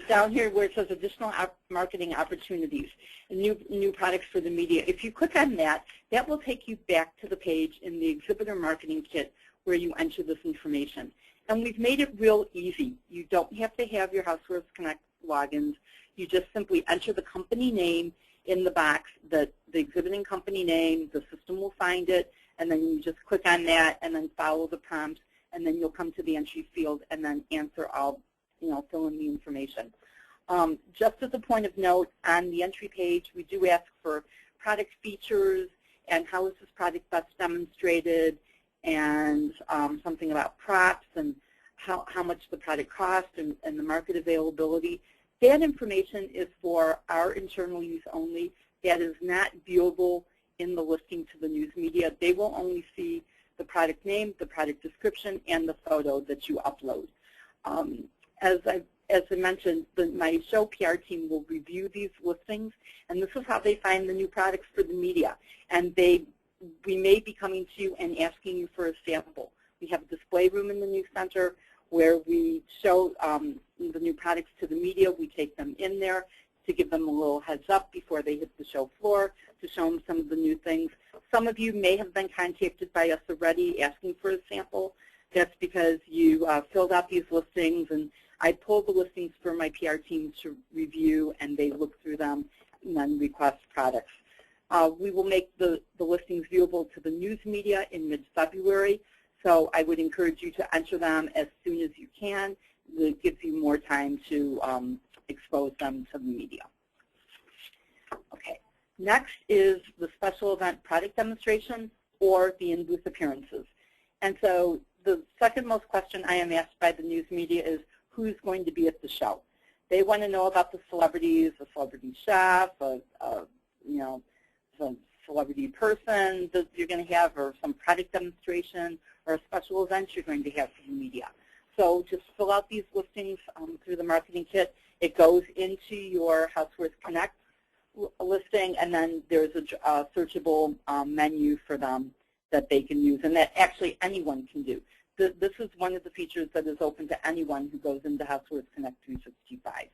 Down here where it says additional marketing opportunities, new products for the media. If you click on that, that will take you back to the page in the exhibitor marketing kit where you enter this information. And we've made it real easy. You don't have to have your Housewares Connect logins. You just simply enter the company name in the box, the exhibiting company name, the system will find it, and then you just click on that and then follow the prompts, and then you'll come to the entry field and then answer all, fill in the information. Just as a point of note, on the entry page, we do ask for product features and how is this product best demonstrated, and something about props and how much the product costs and the market availability. That information is for our internal use only. That is not viewable in the listing to the news media. They will only see the product name, the product description, and the photo that you upload. As I mentioned, my show PR team will review these listings, and this is how they find the new products for the media. And we may be coming to you and asking you for a sample. We have a display room in the news center where we show the new products to the media. We take them in there to give them a little heads up before they hit the show floor, to show them some of the new things. Some of you may have been contacted by us already asking for a sample. That's because you filled out these listings, and I pulled the listings for my PR team to review, and they look through them and then request products. We will make the listings viewable to the news media in mid-February, so I would encourage you to enter them as soon as you can. It gives you more time to expose them to the media. Okay, next is the special event product demonstration or the in-booth appearances. And so the second most question I am asked by the news media is who's going to be at the show. They want to know about the celebrities, a celebrity chef, some celebrity person that you're going to have, or some product demonstration, or a special event you're going to have for the media. So just fill out these listings through the marketing kit. It goes into your Housewares Connect listing, and then there's a searchable menu for them that they can use, and that actually anyone can do. This is one of the features that is open to anyone who goes into Housewares Connect 365.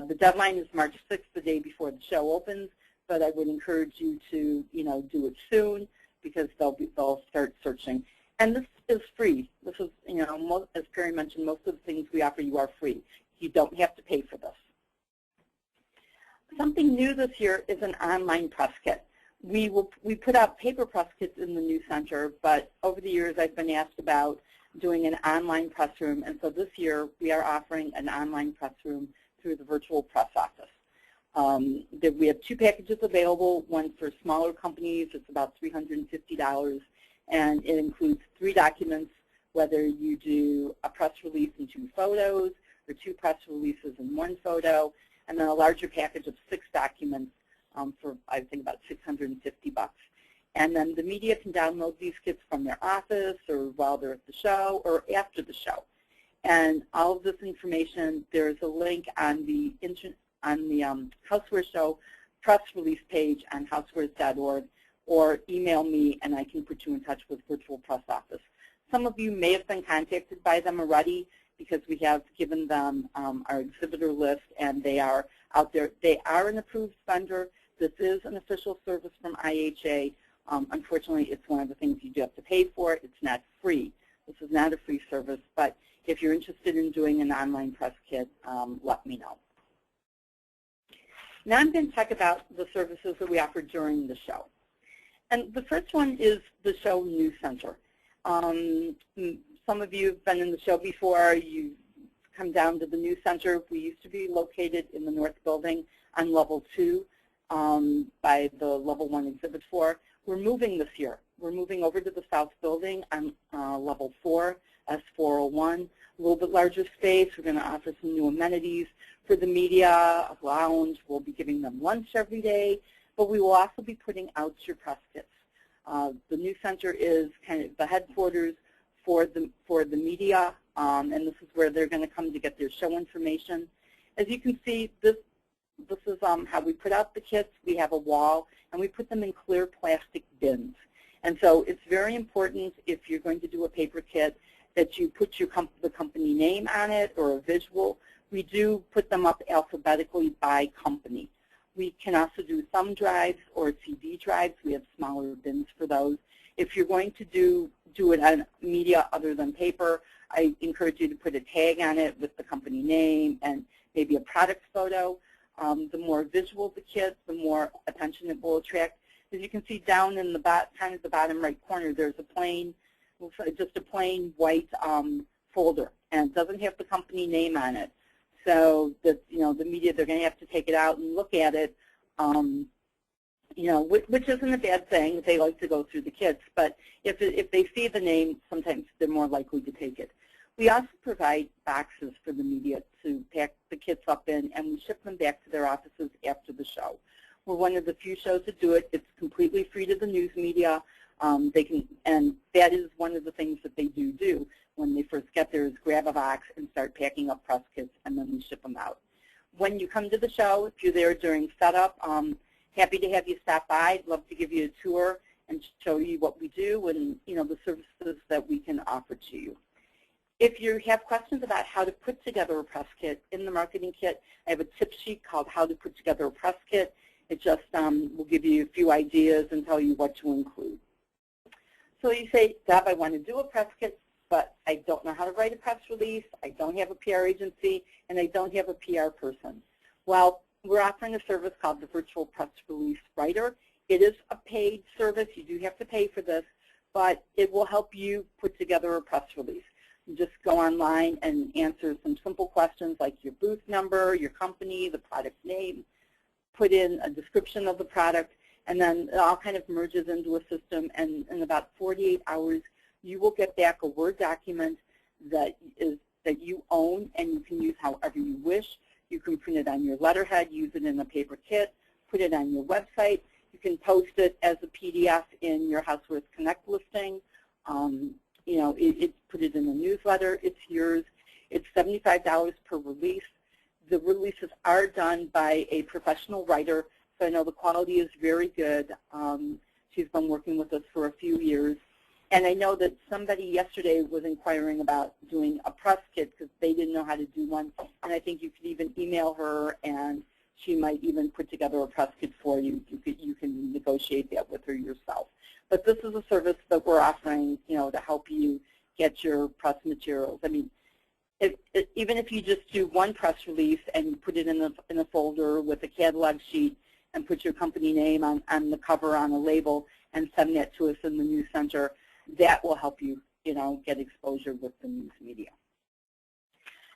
The deadline is March 6th, the day before the show opens, but I would encourage you to, do it soon, because they'll start searching. And this is free. This is, as Perry mentioned, most of the things we offer you are free. You don't have to pay for this. Something new this year is an online press kit. We put out paper press kits in the news center, but over the years I've been asked about doing an online press room, and so this year we are offering an online press room through the virtual press office. We have 2 packages available, one for smaller companies. It's about $350, and it includes 3 documents, whether you do a press release and 2 photos, or 2 press releases and 1 photo, and then a larger package of 6 documents for, I think, about $650. And then the media can download these kits from their office, or while they're at the show, or after the show. And all of this information, there's a link on the Housewares Show press release page on housewares.org, or email me and I can put you in touch with Virtual Press Office. Some of you may have been contacted by them already because we have given them our exhibitor list, and they are out there. They are an approved vendor. This is an official service from IHA. Unfortunately, it's one of the things you do have to pay for. It's not free. This is not a free service, but if you're interested in doing an online press kit, let me know. Now I'm going to talk about the services that we offer during the show. And the first one is the show news center. Some of you have been in the show before. You come down to the news center. We used to be located in the north building on level 2 by the level 1 exhibit floor. We're moving this year. We're moving over to the south building on level 4, S401, a little bit larger space. We're going to offer some new amenities for the media, a lounge. We'll be giving them lunch every day, but we will also be putting out your press kits. The news center is kind of the headquarters for the media, and this is where they're going to come to get their show information. As you can see, this is how we put out the kits. We have a wall, and we put them in clear plastic bins. And so it's very important, if you're going to do a paper kit, that you put the company name on it or a visual. We do put them up alphabetically by company. We can also do thumb drives or CD drives. We have smaller bins for those. If you're going to do it on media other than paper, I encourage you to put a tag on it with the company name and maybe a product photo. The more visual the kit, the more attention it will attract. As you can see down in the bottom right corner, there's just a plain white folder, and it doesn't have the company name on it. so that, the media, they're going to have to take it out and look at it, which isn't a bad thing. They like to go through the kits, but if they see the name, sometimes they're more likely to take it. We also provide boxes for the media to pack the kits up in, and we ship them back to their offices after the show. We're one of the few shows that do it. It's completely free to the news media. And that is one of the things that they do when they first get there, is grab a box and start packing up press kits, and then we ship them out. When you come to the show, if you're there during setup, happy to have you stop by. I'd love to give you a tour and show you what we do and the services that we can offer to you. If you have questions about how to put together a press kit, in the marketing kit, I have a tip sheet called How to Put Together a Press Kit. It just will give you a few ideas and tell you what to include. So you say, Deb, I want to do a press kit, but I don't know how to write a press release, I don't have a PR agency, and I don't have a PR person. Well, we're offering a service called the Virtual Press Release Writer. It is a paid service. You do have to pay for this, but it will help you put together a press release. You just go online and answer some simple questions like your booth number, your company, the product name, put in a description of the product, and then it all kind of merges into a system, and in about 48 hours, you will get back a Word document that you own and you can use however you wish. You can print it on your letterhead, use it in a paper kit, put it on your website. You can post it as a PDF in your Housewares Connect listing. Put it in a newsletter. It's yours. It's $75 per release. The releases are done by a professional writer, so I know the quality is very good. She's been working with us for a few years. And I know that somebody yesterday was inquiring about doing a press kit because they didn't know how to do one. And I think you could even email her, and she might even put together a press kit for you. You can negotiate that with her yourself. But this is a service that we're offering, to help you get your press materials. I mean, even if you just do one press release and you put it in a folder with a catalog sheet and put your company name on the cover on a label and send that to us in the news center, that will help you, get exposure with the news media.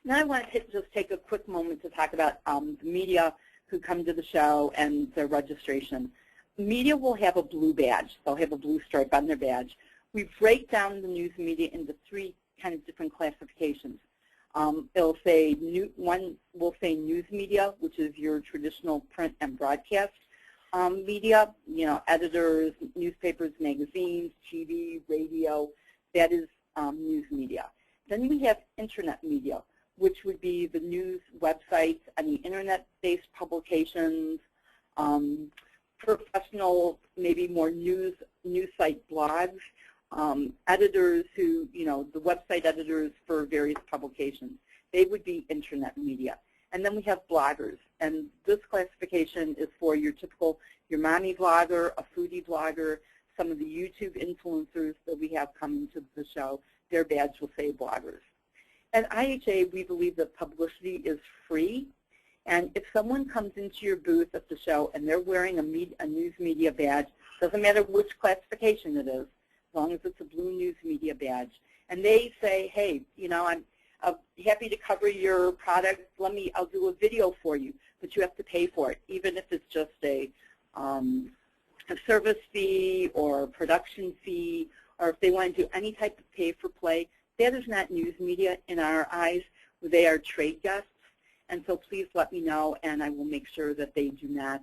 Now I want to just take a quick moment to talk about the media who come to the show and their registration. Media will have a blue badge. They'll have a blue stripe on their badge. We break down the news media into three kind of different classifications. It'll say one will say news media, which is your traditional print and broadcast media, editors, newspapers, magazines, TV, radio. That is news media. Then we have internet media, which would be the news websites, any internet-based publications, professional, maybe more news site blogs, editors who, the website editors for various publications. They would be internet media. And then we have bloggers, and this classification is for your typical, your mommy blogger, a foodie blogger, some of the YouTube influencers that we have coming to the show. Their badge will say bloggers. At IHA, we believe that publicity is free, and if someone comes into your booth at the show and they're wearing a news media badge, doesn't matter which classification it is, as long as it's a blue news media badge, and they say, hey, I'm happy to cover your product. I'll do a video for you, but you have to pay for it, even if it's just a service fee or a production fee, or if they want to do any type of pay-for-play. That is not news media in our eyes. They are trade guests, and so please let me know, and I will make sure that they do not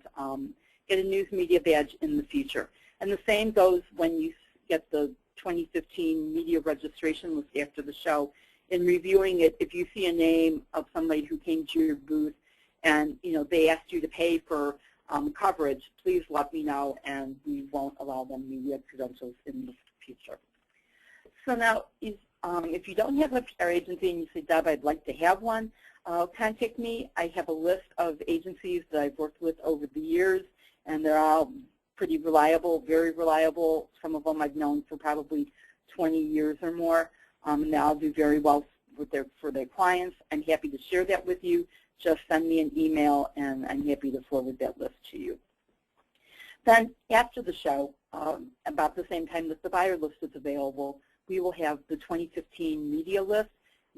get a news media badge in the future. And the same goes when you get the 2015 media registration list after the show. In reviewing it, if you see a name of somebody who came to your booth and they asked you to pay for coverage, please let me know, and we won't allow them media credentials in the future. So now, if you don't have a PR agency and you say, Deb, I'd like to have one, contact me. I have a list of agencies that I've worked with over the years, and they're all pretty reliable, very reliable. Some of them I've known for probably 20 years or more. And they all do very well for their clients. I'm happy to share that with you. Just send me an email, and I'm happy to forward that list to you. Then after the show, about the same time that the buyer list is available, we will have the 2015 media list.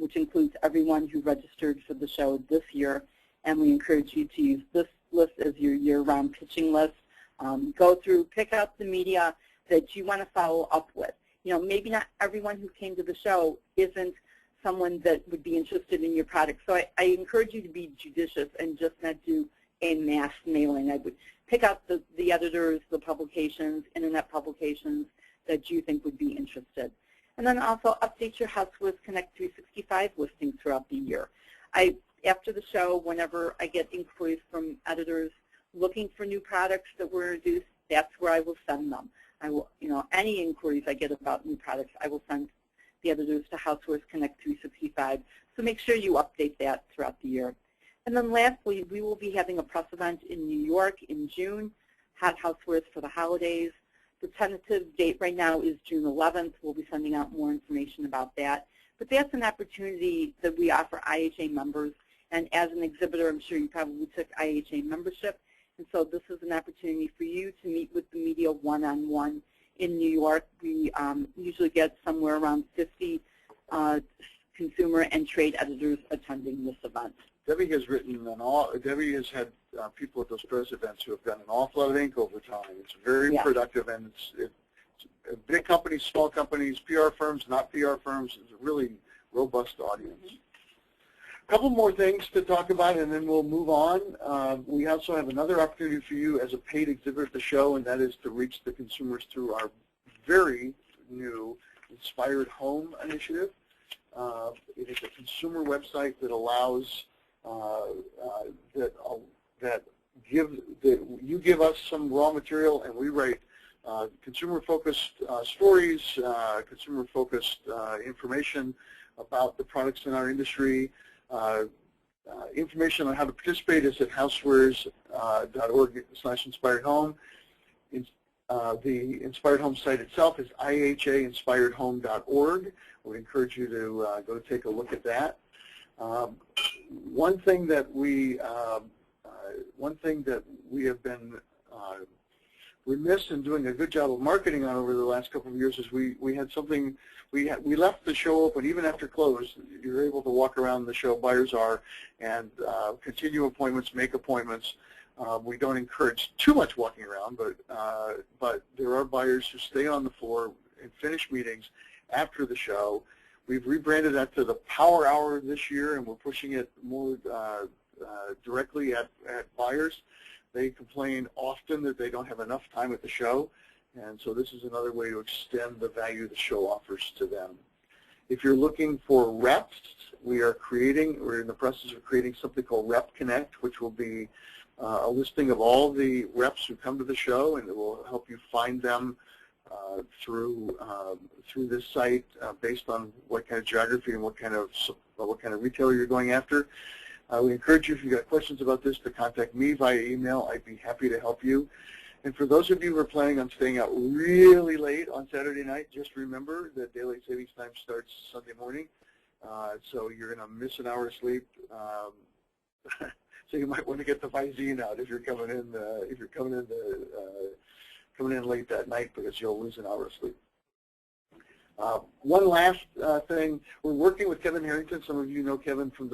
which includes everyone who registered for the show this year, and we encourage you to use this list as your year-round pitching list. Go through, pick out the media that you want to follow up with. Maybe not everyone who came to the show isn't someone that would be interested in your product. So I encourage you to be judicious and just not do a mass mailing. I would pick out the editors, the publications, internet publications that you think would be interested. And then also update your Housewares Connect 365 listings throughout the year. After the show, whenever I get inquiries from editors looking for new products that were introduced, that's where I will send them. I will, any inquiries I get about new products, I will send the editors to Housewares Connect 365. So make sure you update that throughout the year. And then lastly, we will be having a press event in New York in June, Hot Housewares for the holidays. The tentative date right now is June 11th. We'll be sending out more information about that. But that's an opportunity that we offer IHA members. And as an exhibitor, I'm sure you probably took IHA membership. And so this is an opportunity for you to meet with the media one-on-one in New York. We usually get somewhere around 50 consumer and trade editors attending this event. Debbie has Debbie has had people at those press events who have gotten an awful lot of ink over time. It's very productive, and it's big companies, small companies, PR firms, not PR firms. It's a really robust audience. A couple more things to talk about, and then we'll move on. We also have another opportunity for you as a paid exhibitor at the show, and that is to reach the consumers through our very new Inspired Home initiative. It is a consumer website that allows you give us some raw material, and we write consumer-focused stories, consumer-focused information about the products in our industry. Information on how to participate is at housewares.org/inspiredhome. The Inspired Home site itself is ihainspiredhome.org. I would encourage you to go take a look at that. One thing that we have been remiss in doing a good job of marketing on over the last couple of years is we left the show open even after close. You're able to walk around the show, buyers are, and continue appointments, make appointments. We don't encourage too much walking around, but there are buyers who stay on the floor and finish meetings after the show. We've rebranded that to the Power Hour this year, and we're pushing it more directly at buyers. They complain often that they don't have enough time at the show, and so this is another way to extend the value the show offers to them. If you're looking for reps, we're in the process of creating something called Rep Connect, which will be a listing of all the reps who come to the show, and it will help you find them through this site based on what kind of geography and what kind of retailer you're going after. We encourage you, if you've got questions about this, to contact me via email. I'd be happy to help you. And for those of you who are planning on staying out really late on Saturday night, just remember that daylight savings time starts Sunday morning, so you're going to miss an hour of sleep. So you might want to get the Visine out if you're coming in. Coming in late that night, because you'll lose an hour of sleep. One last thing, we're working with Kevin Harrington. Some of you know Kevin from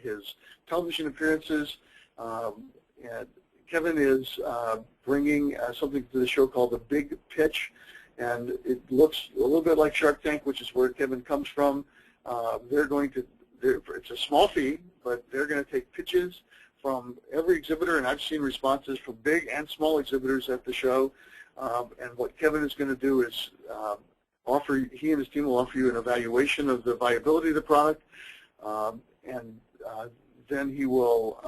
his television appearances. And Kevin is bringing something to the show called The Big Pitch, and it looks a little bit like Shark Tank, which is where Kevin comes from. It's a small fee, but they're going to take pitches from every exhibitor, and I've seen responses from big and small exhibitors at the show. And what Kevin is going to do is he and his team will offer you an evaluation of the viability of the product, and then he will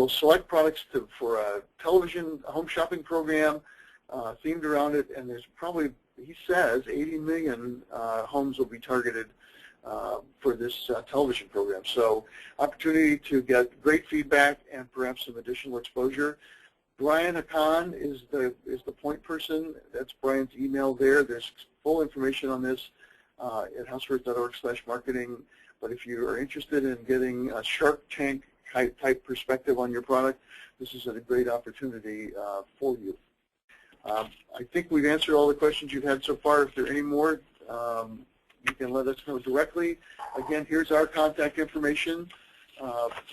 select products for a television home shopping program themed around it, and there's probably, he says, 80 million homes will be targeted for this television program. So opportunity to get great feedback and perhaps some additional exposure. Brian Hakan is the point person. That's Brian's email there. There's full information on this at housewares.org/marketing. But if you are interested in getting a Shark Tank type perspective on your product, this is a great opportunity for you. I think we've answered all the questions you've had so far. If there are any more, you can let us know directly. Again, here's our contact information.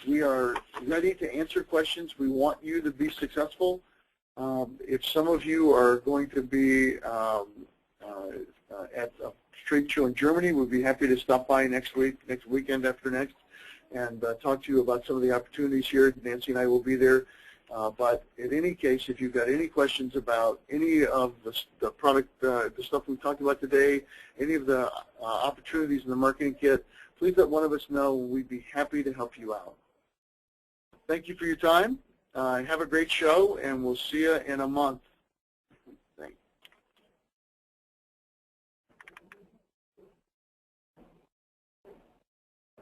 We are ready to answer questions. We want you to be successful. If some of you are going to be at a trade show in Germany, we'd be happy to stop by next weekend after next, and talk to you about some of the opportunities here. Nancy and I will be there. But in any case, if you've got any questions about any of the product, the stuff we've talked about today, any of the opportunities in the marketing kit, please let one of us know. We'd be happy to help you out. Thank you for your time. Have a great show, and we'll see you in a month.